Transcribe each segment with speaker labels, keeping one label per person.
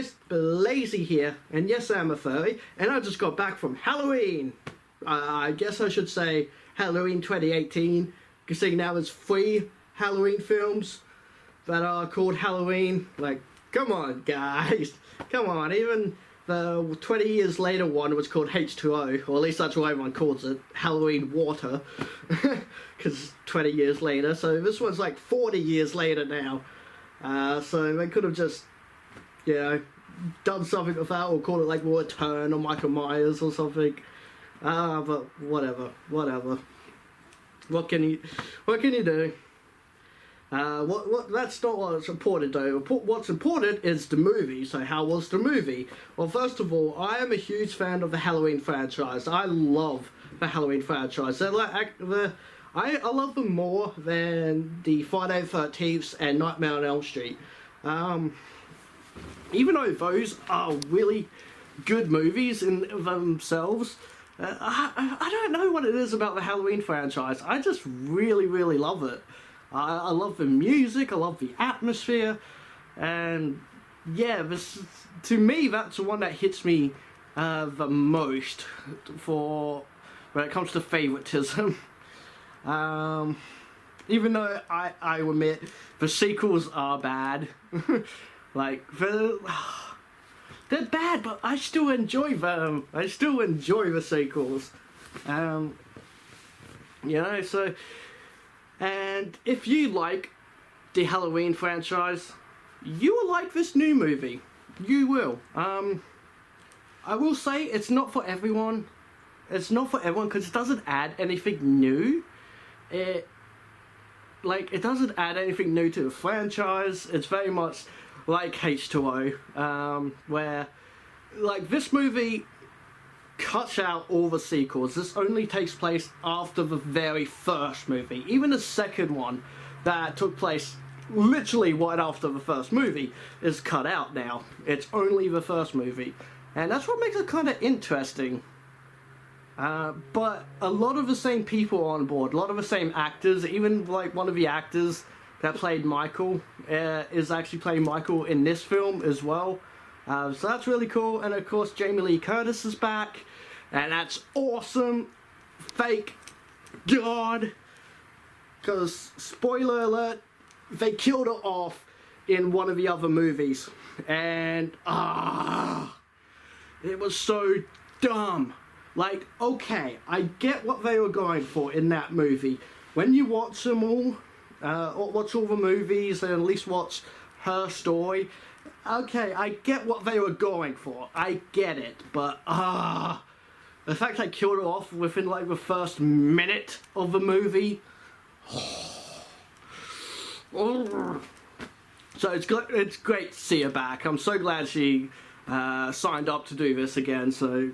Speaker 1: guys, Blazie here, and yes, I'm a furry, and I just got back from Halloween. I guess I should say Halloween 2018, because now there's 3 Halloween films that are called Halloween. Like, come on, guys, come on. Even the 20 years later one was called H2O, or at least that's what everyone calls it, Halloween Water, because 20 years later. So this one's like 40 years later now. So they could have just, you know, done something with that, or called it like War Turn or Michael Myers or something. But whatever. What can you do? That's not what's important though. What's important is the movie. So how was the movie? Well, first of all, I am a huge fan of the Halloween franchise. I love the Halloween franchise. They're like I love them more than the Friday the 13th and Nightmare on Elm Street. Even though those are really good movies in themselves, I don't know what it is about the Halloween franchise. I just really love it. I love the music, I love the atmosphere, and yeah, to me that's the one that hits me the most for when it comes to favoritism. Even though I admit the sequels are bad. Like, they're bad, but I still enjoy them. I still enjoy the sequels. You know, so... And if you like the Halloween franchise, you will like this new movie. You will. I will say it's not for everyone. It's not for everyone because it doesn't add anything new. It doesn't add anything new to the franchise. It's very much like H2O, where, like, this movie cuts out all the sequels. This only takes place after the very first movie. Even the second one that took place literally right after the first movie is cut out now. It's only the first movie. And that's what makes it kind of interesting. But a lot of the same people are on board, a lot of the same actors, even like one of the actors that played Michael is actually playing Michael in this film as well. So that's really cool. And of course Jamie Lee Curtis is back, and that's awesome. Thank God, because spoiler alert, they killed her off in one of the other movies, and it was so dumb. Like, okay, I get what they were going for in that movie. When you watch them all, watch all the movies and at least watch her story, okay, I get what they were going for. I get it, but the fact they killed her off within like the first minute of the movie. So it's great to see her back. I'm so glad she signed up to do this again. So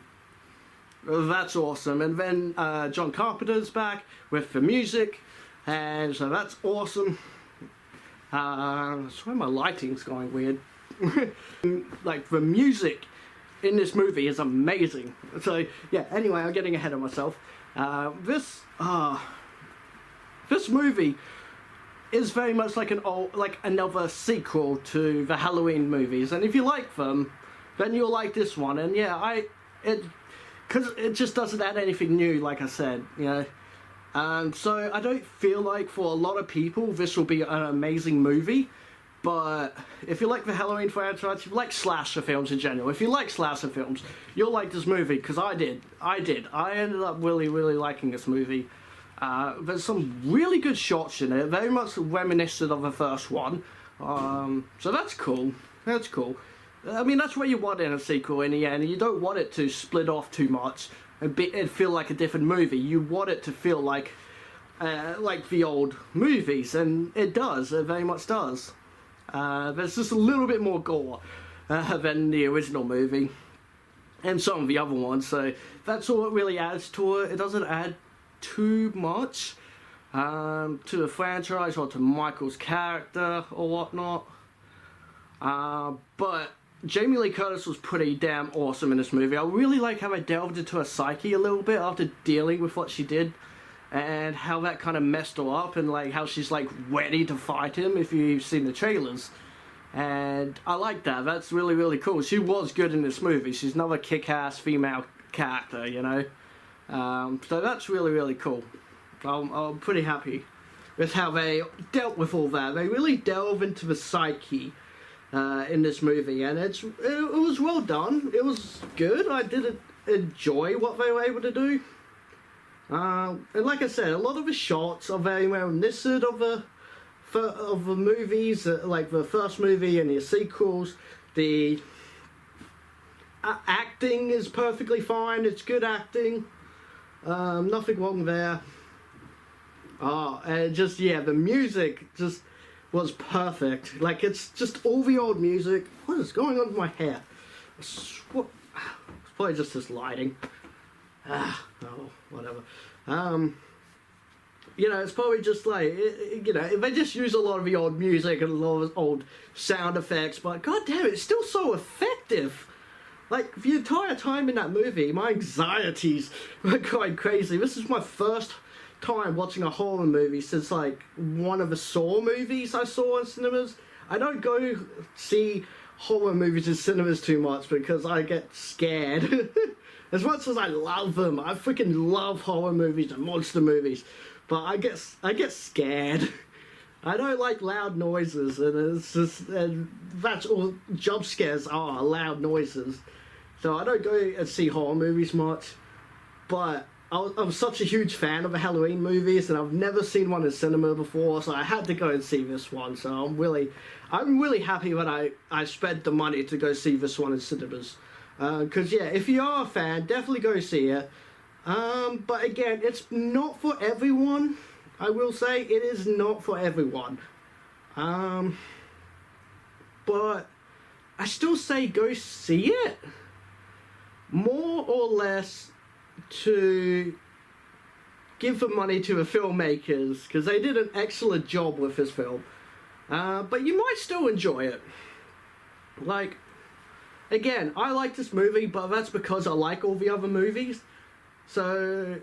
Speaker 1: that's awesome. And then John Carpenter's back with the music, and so that's awesome. I swear my lighting's going weird. Like, the music in this movie is amazing. So yeah, anyway, I'm getting ahead of myself. This movie is very much like another sequel to the Halloween movies, and if you like them, then you'll like this one. And yeah, because it just doesn't add anything new, like I said, you know. So I don't feel like for a lot of people this will be an amazing movie. But if you like the Halloween franchise, if you like slasher films in general, if you like slasher films, you'll like this movie, because I did. I ended up really liking this movie. There's some really good shots in it, very much reminiscent of the first one. So that's cool. That's cool. I mean, that's what you want in a sequel in the end. You don't want it to split off too much and feel like a different movie. You want it to feel like the old movies, and it does. It very much does. There's just a little bit more gore than the original movie and some of the other ones. So that's all it really adds to it. It doesn't add too much to the franchise or to Michael's character or whatnot. But Jamie Lee Curtis was pretty damn awesome in this movie. I really like how they delved into her psyche a little bit after dealing with what she did, and how that kind of messed her up, and like how she's like ready to fight him if you've seen the trailers. And I like that. That's really, really cool. She was good in this movie. She's another kick-ass female character, you know. So that's really, really cool. I'm pretty happy with how they dealt with all that. They really delve into the psyche in this movie, and it was well done. It was good. I did enjoy what they were able to do. And like I said, a lot of the shots are very reminiscent of the movies, like the first movie and the sequels. The acting is perfectly fine. It's good acting. Nothing wrong there. And just, yeah, the music just was perfect. Like, it's just all the old music. What is going on with my hair? It's probably just this lighting. Oh, whatever. You know, it's probably just like, you know, they just use a lot of the old music and a lot of old sound effects, but god damn it, it's still so effective. Like, the entire time in that movie, my anxieties were going crazy. This is my first time watching a horror movie since, like, one of the Saw movies I saw in cinemas. I don't go see horror movies in cinemas too much because I get scared. As much as I love them, I freaking love horror movies and monster movies, but I get scared. I don't like loud noises, and that's all jump scares are, loud noises. So I don't go and see horror movies much, but I'm such a huge fan of the Halloween movies, and I've never seen one in cinema before, so I had to go and see this one. So I'm really happy that I spent the money to go see this one in cinemas. Because, yeah, if you are a fan, definitely go see it. But again, it's not for everyone. I will say it is not for everyone. But I still say go see it. More or less to give the money to the filmmakers, because they did an excellent job with this film. But you might still enjoy it. Like, again, I like this movie, but that's because I like all the other movies. So,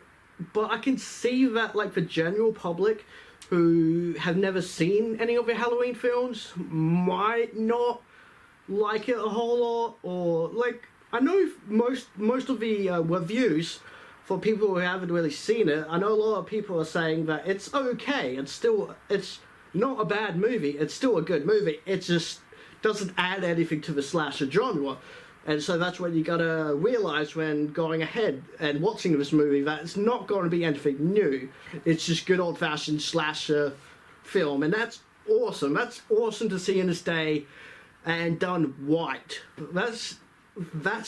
Speaker 1: but I can see that, like, the general public who have never seen any of the Halloween films might not like it a whole lot, or, like, I know most of the reviews for people who haven't really seen it, I know a lot of people are saying that it's okay, it's not a bad movie, it's still a good movie, it just doesn't add anything to the slasher genre. And so that's what you gotta realize when going ahead and watching this movie, that it's not going to be anything new. It's just good old-fashioned slasher film, and that's awesome. That's awesome to see in this day, and done right. That's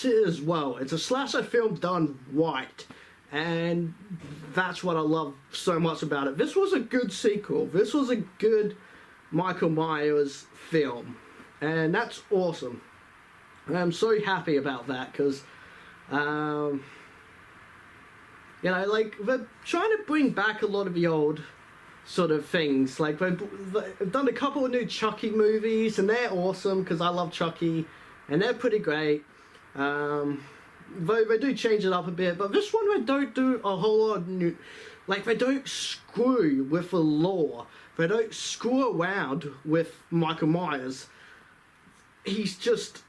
Speaker 1: it as well. It's a slasher film done right, and that's what I love so much about it. This was a good sequel. This was a good Michael Myers film, and that's awesome. I'm so happy about that, because, you know, like, they're trying to bring back a lot of the old sort of things. Like, they've done a couple of new Chucky movies, and they're awesome, because I love Chucky, and they're pretty great. They do change it up a bit, but this one they don't do a whole lot of new, like, they don't screw with the lore. They don't screw around with Michael Myers. He's just...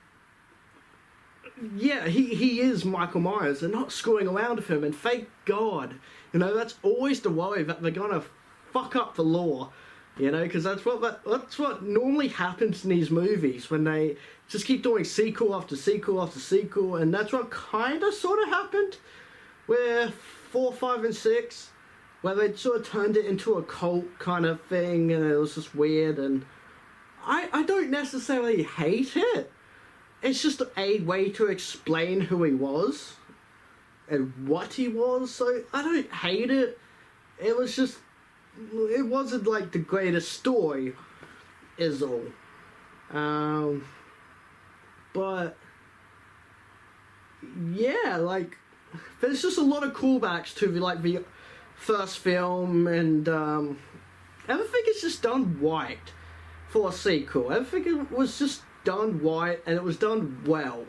Speaker 1: yeah, he is Michael Myers. They're not screwing around with him, and thank God. You know, that's always the worry, that they're gonna fuck up the lore. You know, because that's what normally happens in these movies, when they just keep doing sequel after sequel after sequel, and that's what kind of sort of happened with 4, 5, and 6, where they sort of turned it into a cult kind of thing, and it was just weird, and I don't necessarily hate it. It's just a way to explain who he was and what he was, so I don't hate it. It was just, it wasn't like the greatest story, is all. But yeah, like, there's just a lot of callbacks to the first film, and everything is just done right for a sequel. Everything was just done right, and it was done well.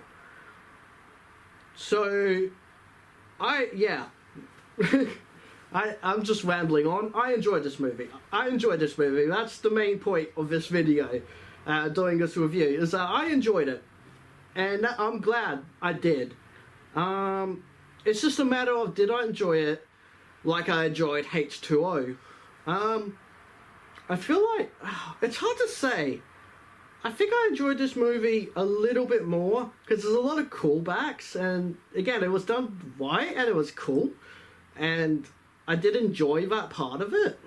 Speaker 1: So, I'm just rambling on. I enjoyed this movie. That's the main point of this video. doing this review is that I enjoyed it, and I'm glad I did. It's just a matter of, did I enjoy it like I enjoyed H2O? I feel like it's hard to say. I think I enjoyed this movie a little bit more because there's a lot of callbacks, and again, it was done right and it was cool, and I did enjoy that part of it.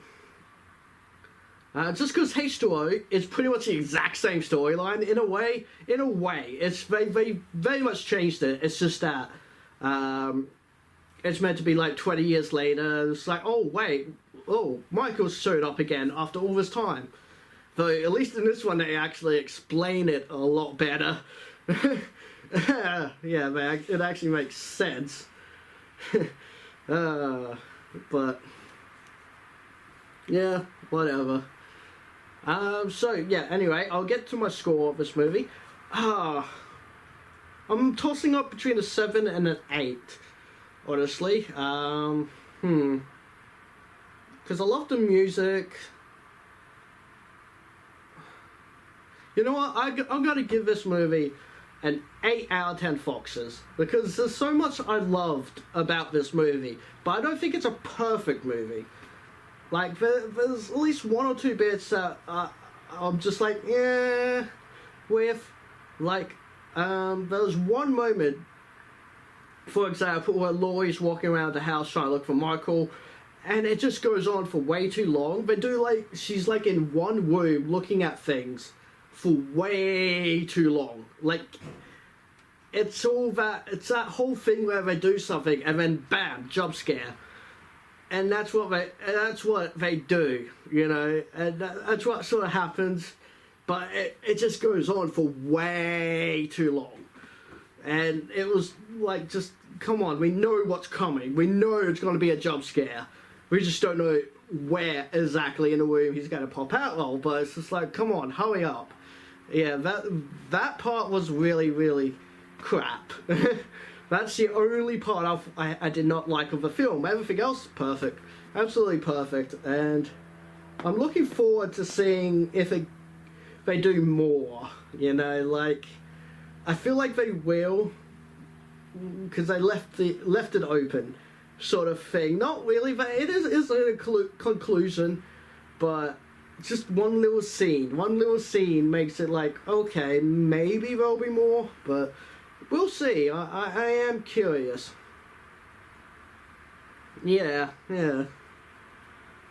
Speaker 1: Just because H2O is pretty much the exact same storyline in a way. It's very much changed it. It's just that it's meant to be like 20 years later. It's like, oh wait, oh, Michael's showed up again after all this time. Though at least in this one they actually explain it a lot better. Yeah, man, it actually makes sense. But yeah, whatever. So yeah, anyway, I'll get to my score of this movie. I'm tossing up between a 7 and an 8, honestly. Because I love the music. You know what, I'm gonna give this movie an 8 out of 10 foxes, because there's so much I loved about this movie, but I don't think it's a perfect movie. Like, there's at least 1 or 2 bits that I'm just like, yeah, with. Like, there's one moment, for example, where Laurie's walking around the house trying to look for Michael, and it just goes on for way too long. They do, like, she's like in one room looking at things for way too long. Like, it's that whole thing where they do something and then bam, jump scare. And that's what they do, you know, and that's what sort of happens, but it just goes on for way too long. And it was like, just, come on, we know what's coming. We know it's going to be a jump scare. We just don't know where exactly in the room he's going to pop out of, but it's just like, come on, hurry up. Yeah, that part was really, really crap. That's the only part I did not like of the film. Everything else, perfect. Absolutely perfect. And I'm looking forward to seeing if they do more. You know, like, I feel like they will, because they left it open, sort of thing. Not really, but it is a conclusion, but just one little scene makes it like, okay, maybe there'll be more, but we'll see. I am curious. Yeah.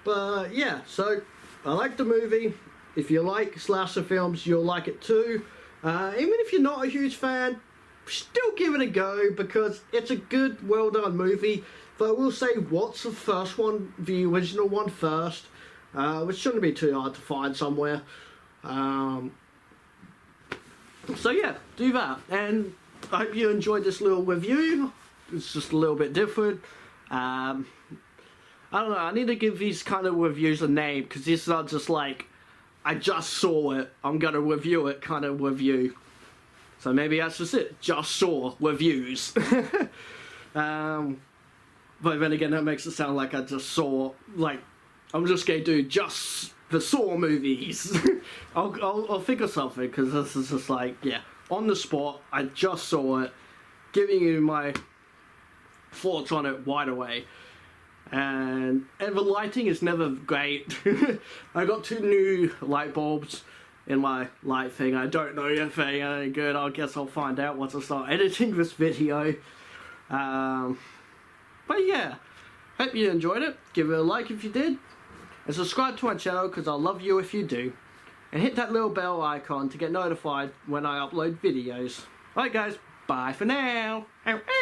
Speaker 1: But yeah, so I like the movie. If you like slasher films, you'll like it too. Even if you're not a huge fan, still give it a go, because it's a good, well done movie. But I will say, watch the first one, the original one first, which shouldn't be too hard to find somewhere. So yeah, do that. And I hope you enjoyed this little review. It's just a little bit different. I don't know, I need to give these kind of reviews a name, because these are just like, I just saw it, I'm gonna review it kind of review. So maybe that's just it, just saw reviews. But then again, that makes it sound like I just saw, like, I'm just gonna do just the Saw movies. I'll think of something, because this is just like, yeah, on the spot, I just saw it, giving you my thoughts on it right away. And the lighting is never great. I got 2 new light bulbs in my light thing. I don't know if they're any good. I guess I'll find out once I start editing this video. But yeah, hope you enjoyed it. Give it a like if you did. And subscribe to my channel, because I'll love you if you do. And hit that little bell icon to get notified when I upload videos. Alright guys, bye for now. Ow, ow.